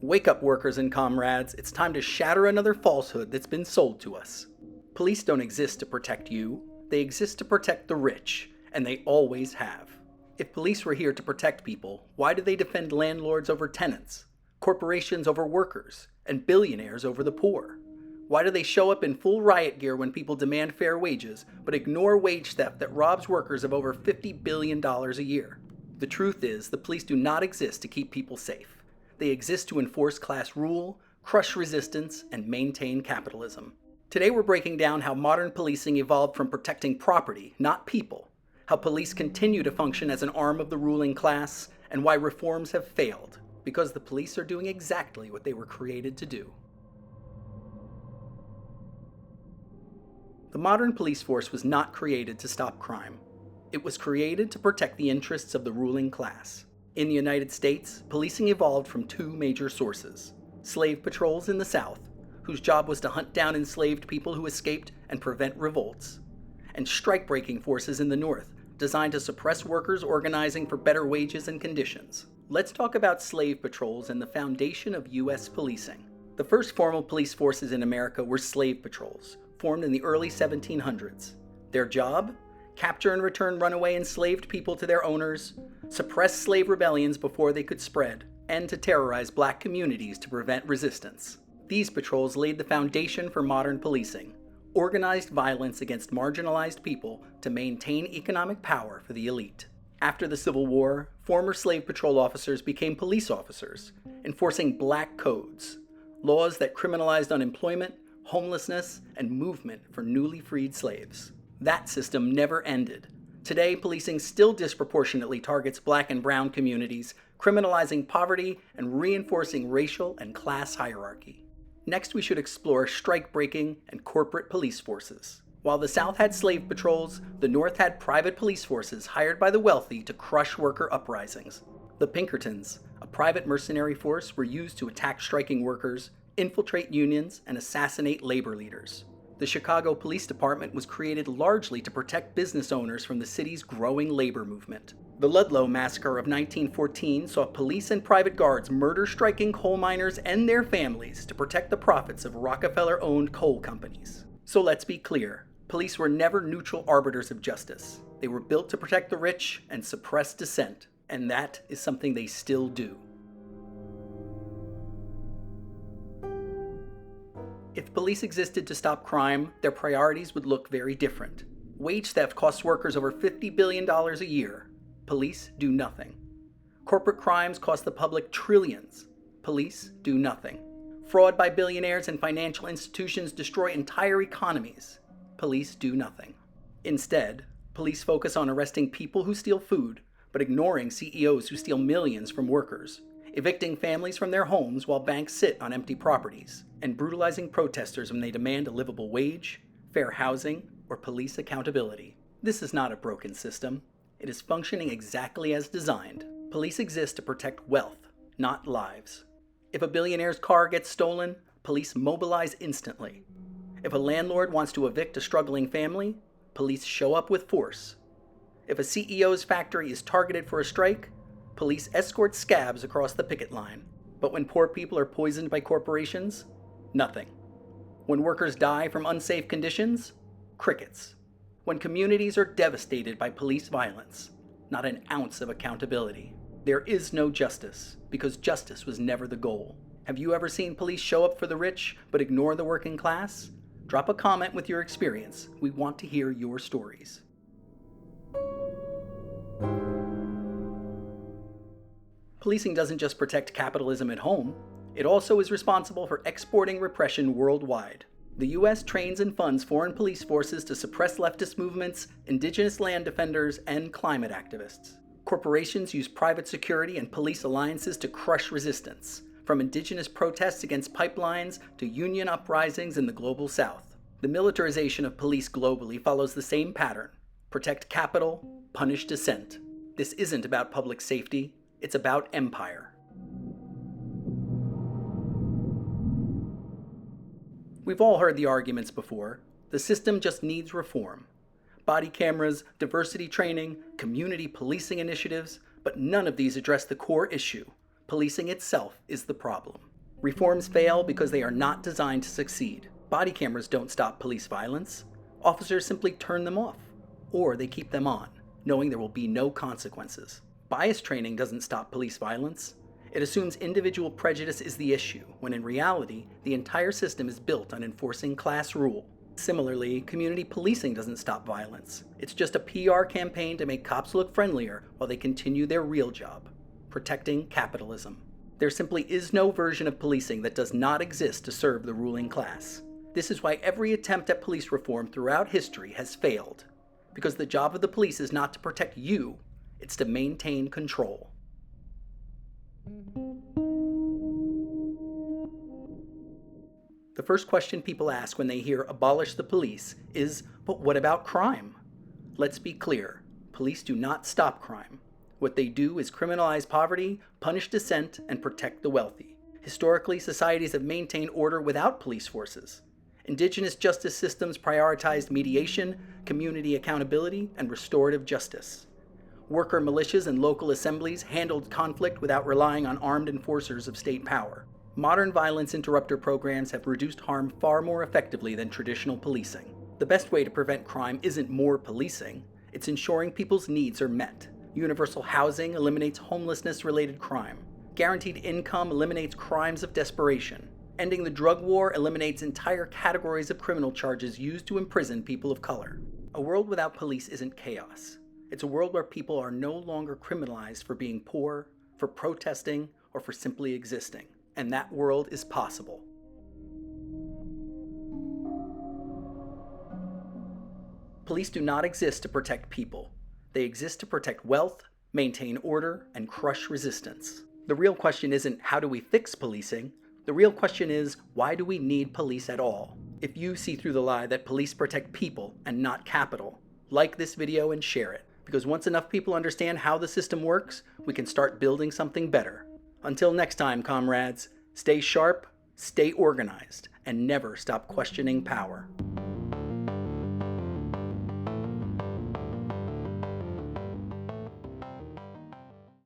Wake up, workers and comrades. It's time to shatter another falsehood that's been sold to us. Police don't exist to protect you. They exist to protect the rich, and they always have. If police were here to protect people, why do they defend landlords over tenants, corporations over workers, and billionaires over the poor? Why do they show up in full riot gear when people demand fair wages, but ignore wage theft that robs workers of over $50 billion a year? The truth is, the police do not exist to keep people safe. They exist to enforce class rule, crush resistance, and maintain capitalism. Today we're breaking down how modern policing evolved from protecting property, not people, how police continue to function as an arm of the ruling class, and why reforms have failed, because the police are doing exactly what they were created to do. The modern police force was not created to stop crime. It was created to protect the interests of the ruling class. In the United States, policing evolved from two major sources: slave patrols in the South, whose job was to hunt down enslaved people who escaped and prevent revolts, and strike-breaking forces in the North, designed to suppress workers organizing for better wages and conditions. Let's talk about slave patrols and the foundation of U.S. policing. The first formal police forces in America were slave patrols, formed in the early 1700s. Their job? Capture and return runaway enslaved people to their owners, suppress slave rebellions before they could spread, and to terrorize black communities to prevent resistance. These patrols laid the foundation for modern policing, organized violence against marginalized people to maintain economic power for the elite. After the Civil War, former slave patrol officers became police officers, enforcing black codes, laws that criminalized unemployment, homelessness, and movement for newly freed slaves. That system never ended. Today, policing still disproportionately targets black and brown communities, criminalizing poverty and reinforcing racial and class hierarchy. Next, we should explore strike-breaking and corporate police forces. While the South had slave patrols, the North had private police forces hired by the wealthy to crush worker uprisings. The Pinkertons, a private mercenary force, were used to attack striking workers, infiltrate unions, and assassinate labor leaders. The Chicago Police Department was created largely to protect business owners from the city's growing labor movement. The Ludlow Massacre of 1914 saw police and private guards murder striking coal miners and their families to protect the profits of Rockefeller-owned coal companies. So let's be clear, police were never neutral arbiters of justice. They were built to protect the rich and suppress dissent, and that is something they still do. If police existed to stop crime, their priorities would look very different. Wage theft costs workers over $50 billion a year. Police do nothing. Corporate crimes cost the public trillions. Police do nothing. Fraud by billionaires and financial institutions destroy entire economies. Police do nothing. Instead, police focus on arresting people who steal food, but ignoring CEOs who steal millions from workers, evicting families from their homes while banks sit on empty properties, and brutalizing protesters when they demand a livable wage, fair housing, or police accountability. This is not a broken system. It is functioning exactly as designed. Police exist to protect wealth, not lives. If a billionaire's car gets stolen, police mobilize instantly. If a landlord wants to evict a struggling family, police show up with force. If a CEO's factory is targeted for a strike, police escort scabs across the picket line. But when poor people are poisoned by corporations, nothing. When workers die from unsafe conditions, crickets. When communities are devastated by police violence, not an ounce of accountability. There is no justice, because justice was never the goal. Have you ever seen police show up for the rich, but ignore the working class? Drop a comment with your experience. We want to hear your stories. Policing doesn't just protect capitalism at home, it also is responsible for exporting repression worldwide. The U.S. trains and funds foreign police forces to suppress leftist movements, indigenous land defenders, and climate activists. Corporations use private security and police alliances to crush resistance, from indigenous protests against pipelines to union uprisings in the global South. The militarization of police globally follows the same pattern: protect capital, punish dissent. This isn't about public safety, it's about empire. We've all heard the arguments before. The system just needs reform. Body cameras, diversity training, community policing initiatives, but none of these address the core issue: Policing itself is the problem. Reforms fail because they are not designed to succeed. Body cameras don't stop police violence. Officers simply turn them off, or they keep them on, knowing there will be no consequences. Bias training doesn't stop police violence. It assumes individual prejudice is the issue, when in reality, the entire system is built on enforcing class rule. Similarly, community policing doesn't stop violence. It's just a PR campaign to make cops look friendlier while they continue their real job, protecting capitalism. There simply is no version of policing that does not exist to serve the ruling class. This is why every attempt at police reform throughout history has failed. Because the job of the police is not to protect you, it's to maintain control. The first question people ask when they hear abolish the police is, but what about crime? Let's be clear, police do not stop crime. What they do is criminalize poverty, punish dissent, and protect the wealthy. Historically, societies have maintained order without police forces. Indigenous justice systems prioritized mediation, community accountability, and restorative justice. Worker militias and local assemblies handled conflict without relying on armed enforcers of state power. Modern violence interrupter programs have reduced harm far more effectively than traditional policing. The best way to prevent crime isn't more policing, it's ensuring people's needs are met. Universal housing eliminates homelessness-related crime. Guaranteed income eliminates crimes of desperation. Ending the drug war eliminates entire categories of criminal charges used to imprison people of color. A world without police isn't chaos. It's a world where people are no longer criminalized for being poor, for protesting, or for simply existing. And that world is possible. Police do not exist to protect people. They exist to protect wealth, maintain order, and crush resistance. The real question isn't how do we fix policing? The real question is, why do we need police at all? If you see through the lie that police protect people and not capital, like this video and share it. Because once enough people understand how the system works, we can start building something better. Until next time, comrades, stay sharp, stay organized, and never stop questioning power.